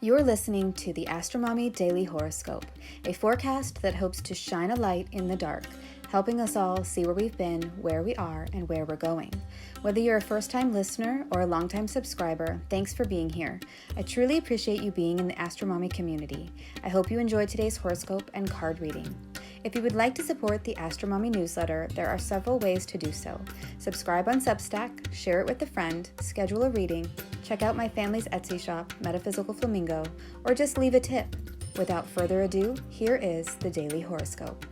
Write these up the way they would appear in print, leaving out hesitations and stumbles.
You're listening to the AstroMommy Daily Horoscope, a forecast that hopes to shine a light in the dark, helping us all see where we've been, where we are, and where we're going. Whether you're a first-time listener or a long-time subscriber, thanks for being here. I truly appreciate you being in the AstroMommy community. I hope you enjoyed today's horoscope and card reading. If you would like to support the AstroMommy Newsletter, there are several ways to do so. Subscribe on Substack, share it with a friend, schedule a reading, check out my family's Etsy shop, Metaphysical Flamingo, or just leave a tip. Without further ado, here is the Daily Horoscope.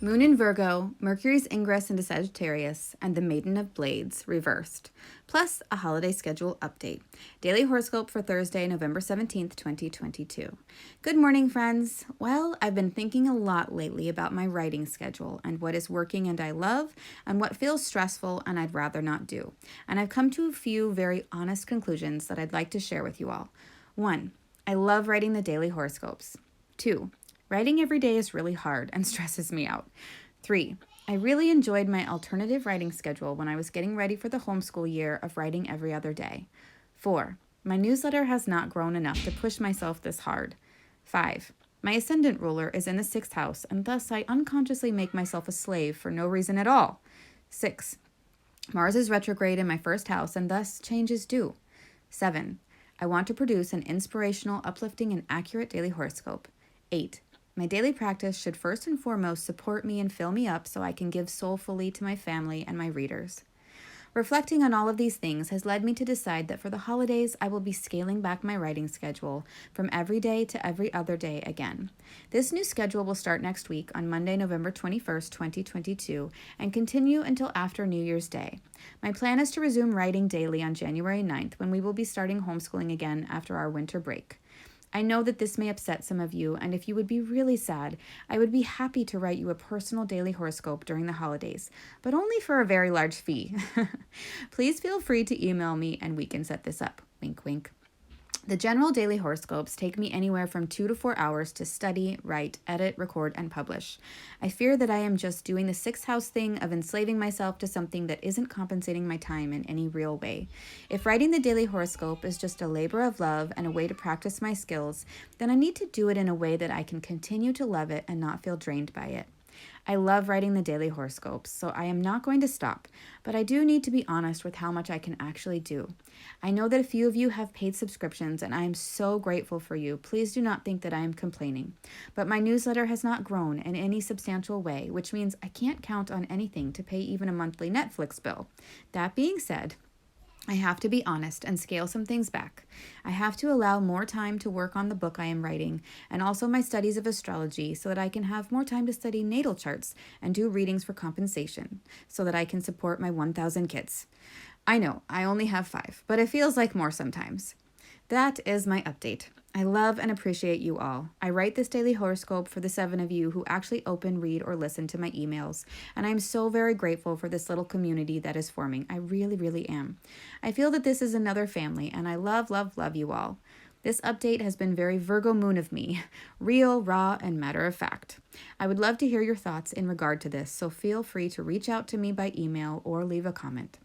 Moon in Virgo, Mercury's Ingress into Sagittarius, and the Maiden of Blades reversed, plus a holiday schedule update. Daily horoscope for Thursday, November 17th, 2022. Good morning, friends. Well, I've been thinking a lot lately about my writing schedule and what is working and I love, and what feels stressful and I'd rather not do. And I've come to a few very honest conclusions that I'd like to share with you all. 1. I love writing the daily horoscopes. 2. Writing every day is really hard and stresses me out. 3. I really enjoyed my alternative writing schedule when I was getting ready for the homeschool year of writing every other day. 4. My newsletter has not grown enough to push myself this hard. 5. My ascendant ruler is in the 6th house, and thus I unconsciously make myself a slave for no reason at all. 6. Mars is retrograde in my 1st house, and thus change is due. 7. I want to produce an inspirational, uplifting, and accurate daily horoscope. 8. My daily practice should first and foremost support me and fill me up so I can give soulfully to my family and my readers. Reflecting on all of these things has led me to decide that for the holidays, I will be scaling back my writing schedule from every day to every other day again. This new schedule will start next week on Monday, November 21st, 2022, and continue until after New Year's Day. My plan is to resume writing daily on January 9th, when we will be starting homeschooling again after our winter break. I know that this may upset some of you, and if you would be really sad, I would be happy to write you a personal daily horoscope during the holidays, but only for a very large fee. Please feel free to email me and we can set this up. Wink, wink. The general daily horoscopes take me anywhere from 2 to 4 hours to study, write, edit, record, and publish. I fear that I am just doing the 6th house thing of enslaving myself to something that isn't compensating my time in any real way. If writing the daily horoscope is just a labor of love and a way to practice my skills, then I need to do it in a way that I can continue to love it and not feel drained by it. I love writing the daily horoscopes, so I am not going to stop, but I do need to be honest with how much I can actually do. I know that a few of you have paid subscriptions, and I am so grateful for you. Please do not think that I am complaining. But my newsletter has not grown in any substantial way, which means I can't count on anything to pay even a monthly Netflix bill. That being said, I have to be honest and scale some things back. I have to allow more time to work on the book I am writing and also my studies of astrology so that I can have more time to study natal charts and do readings for compensation so that I can support my 1,000 kids. I know, I only have 5, but it feels like more sometimes. That is my update. I love and appreciate you all. I write this daily horoscope for the 7 of you who actually open, read, or listen to my emails, and I'm so very grateful for this little community that is forming. I really, really am. I feel that this is another family, and I love, love, love you all. This update has been very Virgo moon of me, real, raw, and matter of fact. I would love to hear your thoughts in regard to this, so feel free to reach out to me by email or leave a comment.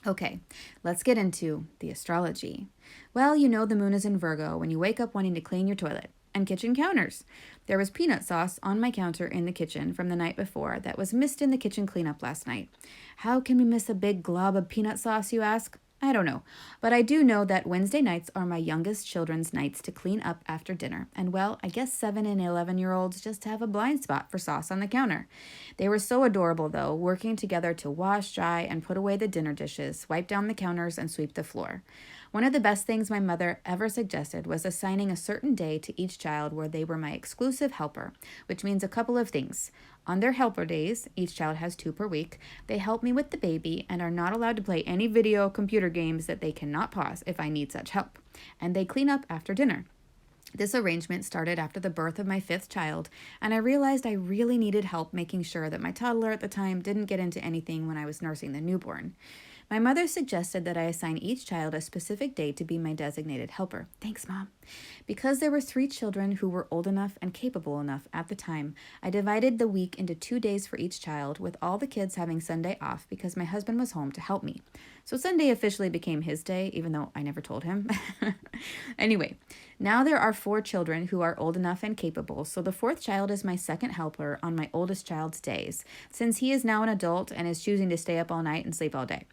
Okay, let's get into the astrology. Well, you know the moon is in Virgo when you wake up wanting to clean your toilet and kitchen counters. There was peanut sauce on my counter in the kitchen from the night before that was missed in the kitchen cleanup last night. How can we miss a big glob of peanut sauce, you ask? I don't know, but I do know that Wednesday nights are my youngest children's nights to clean up after dinner, and well, I guess 7 and 11-year-olds just have a blind spot for sauce on the counter. They were so adorable, though, working together to wash, dry, and put away the dinner dishes, wipe down the counters, and sweep the floor. One of the best things my mother ever suggested was assigning a certain day to each child where they were my exclusive helper, which means a couple of things. On their helper days, each child has 2 per week, they help me with the baby and are not allowed to play any video computer games that they cannot pause if I need such help. And they clean up after dinner. This arrangement started after the birth of my 5th child, and I realized I really needed help making sure that my toddler at the time didn't get into anything when I was nursing the newborn. My mother suggested that I assign each child a specific day to be my designated helper. Thanks, Mom. Because there were 3 children who were old enough and capable enough at the time, I divided the week into 2 days for each child, with all the kids having Sunday off because my husband was home to help me. So Sunday officially became his day, even though I never told him. Anyway, now there are 4 children who are old enough and capable, so the 4th child is my second helper on my oldest child's days, since he is now an adult and is choosing to stay up all night and sleep all day.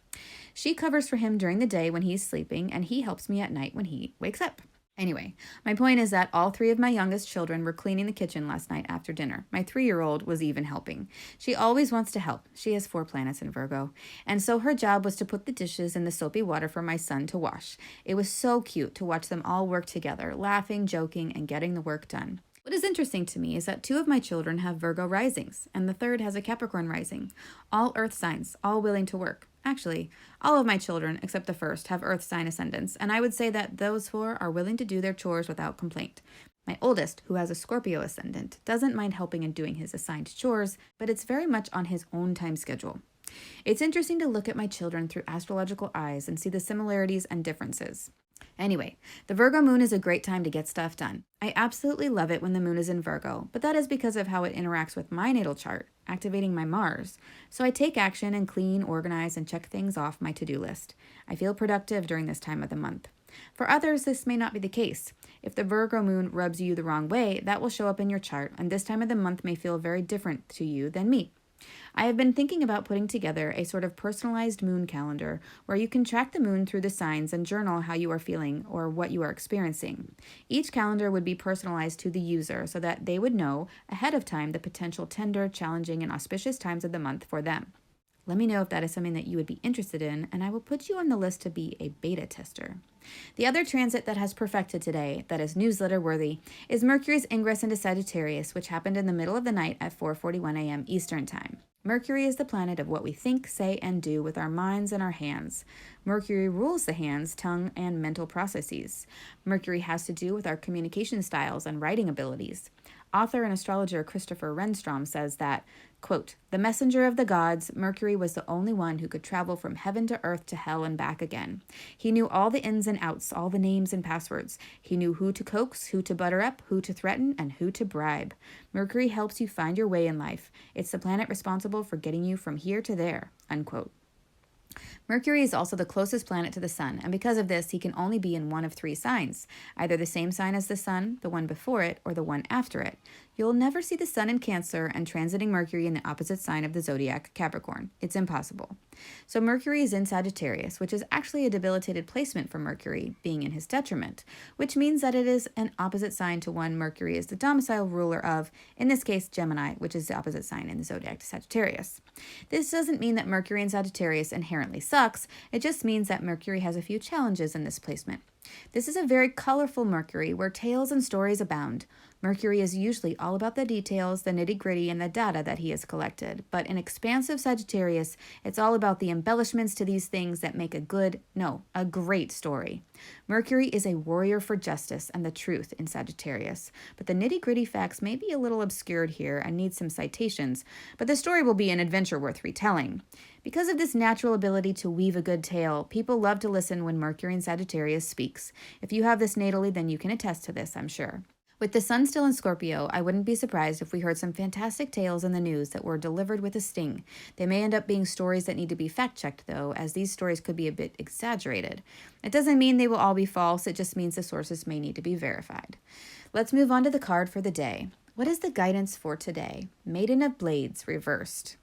She covers for him during the day when he's sleeping, and he helps me at night when he wakes up. Anyway, my point is that all 3 of my youngest children were cleaning the kitchen last night after dinner. My 3-year-old was even helping. She always wants to help. She has 4 planets in Virgo. And so her job was to put the dishes in the soapy water for my son to wash. It was so cute to watch them all work together, laughing, joking, and getting the work done. What is interesting to me is that 2 of my children have Virgo risings, and the 3rd has a Capricorn rising. All earth signs, all willing to work. Actually, all of my children, except the 1st, have earth sign ascendants, and I would say that those 4 are willing to do their chores without complaint. My oldest, who has a Scorpio ascendant, doesn't mind helping and doing his assigned chores, but it's very much on his own time schedule. It's interesting to look at my children through astrological eyes and see the similarities and differences. Anyway, the Virgo moon is a great time to get stuff done. I absolutely love it when the moon is in Virgo, but that is because of how it interacts with my natal chart, activating my Mars. So I take action and clean, organize, and check things off my to-do list. I feel productive during this time of the month. For others, this may not be the case. If the Virgo moon rubs you the wrong way, that will show up in your chart, and this time of the month may feel very different to you than me. I have been thinking about putting together a sort of personalized moon calendar where you can track the moon through the signs and journal how you are feeling or what you are experiencing. Each calendar would be personalized to the user so that they would know ahead of time the potential tender, challenging, and auspicious times of the month for them. Let me know if that is something that you would be interested in, and I will put you on the list to be a beta tester. The other transit that has perfected today, that is newsletter worthy, is Mercury's ingress into Sagittarius, which happened in the middle of the night at 4:41 a.m. Eastern Time. Mercury is the planet of what we think, say, and do with our minds and our hands. Mercury rules the hands, tongue, and mental processes. Mercury has to do with our communication styles and writing abilities. Author and astrologer Christopher Renstrom says that, quote, "The messenger of the gods, Mercury was the only one who could travel from heaven to earth to hell and back again. He knew all the ins and outs, all the names and passwords. He knew who to coax, who to butter up, who to threaten, and who to bribe. Mercury helps you find your way in life. It's the planet responsible for getting you from here to there," unquote. Mercury is also the closest planet to the sun, and because of this, he can only be in one of 3 signs, either the same sign as the sun, the one before it, or the one after it. You'll never see the sun in Cancer and transiting Mercury in the opposite sign of the zodiac, Capricorn. It's impossible. So Mercury is in Sagittarius, which is actually a debilitated placement for Mercury, being in his detriment, which means that it is an opposite sign to one Mercury is the domicile ruler of, in this case, Gemini, which is the opposite sign in the zodiac to Sagittarius. This doesn't mean that Mercury in Sagittarius inherently sucks, it just means that Mercury has a few challenges in this placement. This is a very colorful Mercury where tales and stories abound. Mercury is usually all about the details, the nitty-gritty, and the data that he has collected. But in expansive Sagittarius, it's all about the embellishments to these things that make a great story. Mercury is a warrior for justice and the truth in Sagittarius. But the nitty-gritty facts may be a little obscured here and need some citations, but the story will be an adventure worth retelling. Because of this natural ability to weave a good tale, people love to listen when Mercury in Sagittarius speaks. If you have this natally, then you can attest to this, I'm sure. With the sun still in Scorpio, I wouldn't be surprised if we heard some fantastic tales in the news that were delivered with a sting. They may end up being stories that need to be fact-checked, though, as these stories could be a bit exaggerated. It doesn't mean they will all be false, it just means the sources may need to be verified. Let's move on to the card for the day. What is the guidance for today? Maiden of Blades, reversed.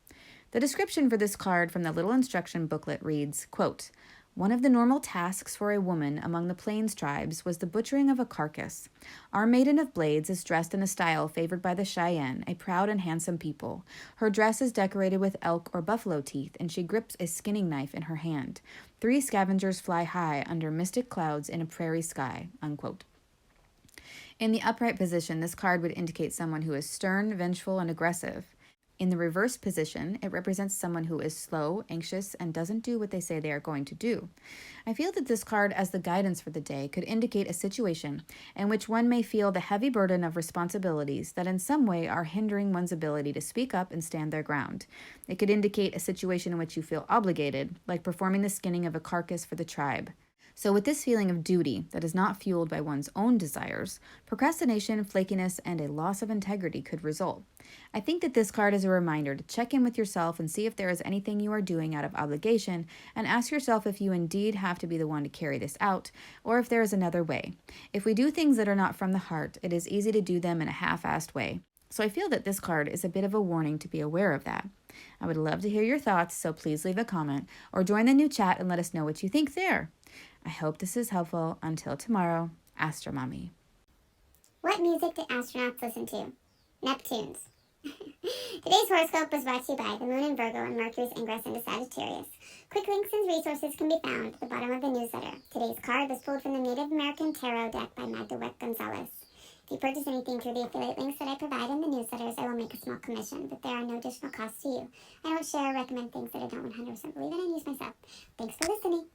The description for this card from the little instruction booklet reads, quote, "One of the normal tasks for a woman among the Plains tribes was the butchering of a carcass. Our Maiden of Blades is dressed in a style favored by the Cheyenne, a proud and handsome people. Her dress is decorated with elk or buffalo teeth, and she grips a skinning knife in her hand. 3 scavengers fly high under mystic clouds in a prairie sky," unquote. In the upright position, this card would indicate someone who is stern, vengeful, and aggressive. In the reverse position, it represents someone who is slow, anxious, and doesn't do what they say they are going to do. I feel that this card, as the guidance for the day, could indicate a situation in which one may feel the heavy burden of responsibilities that in some way are hindering one's ability to speak up and stand their ground. It could indicate a situation in which you feel obligated, like performing the skinning of a carcass for the tribe. So with this feeling of duty that is not fueled by one's own desires, procrastination, flakiness, and a loss of integrity could result. I think that this card is a reminder to check in with yourself and see if there is anything you are doing out of obligation, and ask yourself if you indeed have to be the one to carry this out, or if there is another way. If we do things that are not from the heart, it is easy to do them in a half-assed way. So I feel that this card is a bit of a warning to be aware of that. I would love to hear your thoughts, so please leave a comment or join the new chat and let us know what you think there. I hope this is helpful. Until tomorrow, AstroMommy. What music do astronauts listen to? Neptunes. Today's horoscope was brought to you by the Moon in Virgo and Mercury's Ingress into Sagittarius. Quick links and resources can be found at the bottom of the newsletter. Today's card was pulled from the Native American Tarot deck by Magda, Weck, Gonzalez. If you purchase anything through the affiliate links that I provide in the newsletters, I will make a small commission, but there are no additional costs to you. I don't share or recommend things that I don't 100% believe in and use myself. Thanks for listening.